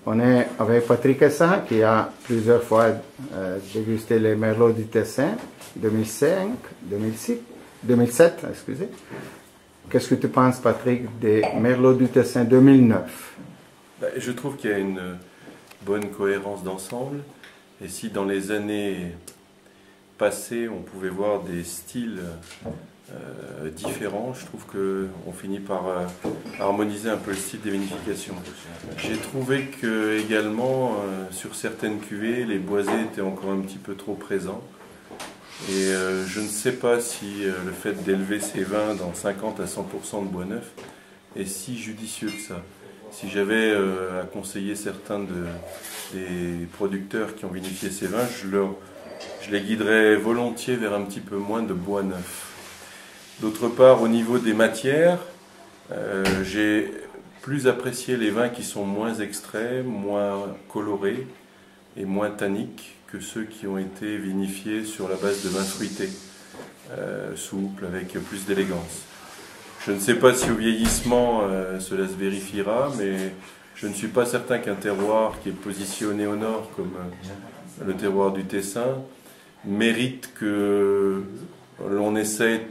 On est avec Patrick Essa qui a plusieurs fois dégusté les Merlots du Tessin 2005, 2006, 2007, excusez. Qu'est-ce que tu penses, Patrick, des Merlots du Tessin 2009? Je trouve qu'il y a une bonne cohérence d'ensemble. Et si dans les années passées, on pouvait voir des styles différents, je trouve qu'on finit par harmoniser un peu le style des vinifications. J'ai trouvé que également, sur certaines cuvées, les boisés étaient encore un petit peu trop présents. Et je ne sais pas si le fait d'élever ces vins dans 50 à 100% de bois neuf est si judicieux que ça. Si j'avais à conseiller certains des producteurs qui ont vinifié ces vins, je les guiderais volontiers vers un petit peu moins de bois neuf. D'autre part, au niveau des matières, j'ai plus apprécié les vins qui sont moins extraits, moins colorés et moins tanniques que ceux qui ont été vinifiés sur la base de vins fruités, souples, avec plus d'élégance. Je ne sais pas si au vieillissement cela se vérifiera, mais je ne suis pas certain qu'un terroir qui est positionné au nord, comme le terroir du Tessin, mérite que l'on essaie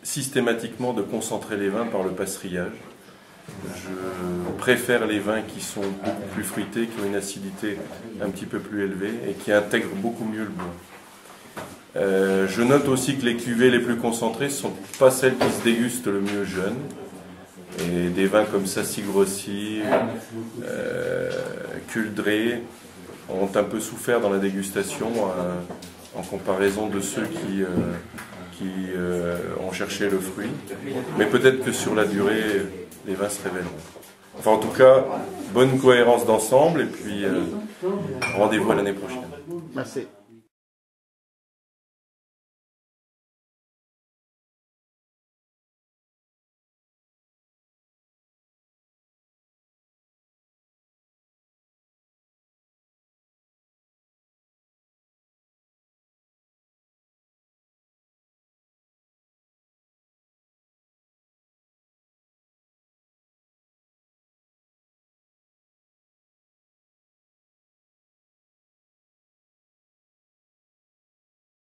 systématiquement de concentrer les vins par le passerillage. Je préfère les vins qui sont beaucoup plus fruités, qui ont une acidité un petit peu plus élevée et qui intègrent beaucoup mieux le bois. Je note aussi que les cuvées les plus concentrées ne sont pas celles qui se dégustent le mieux jeunes. Et des vins comme Sacy Grossi, Culdré ont un peu souffert dans la dégustation en comparaison de ceux qui ont cherché le fruit. Mais peut-être que sur la durée, les vins se révéleront. Enfin, en tout cas, bonne cohérence d'ensemble et puis rendez-vous à l'année prochaine. Merci.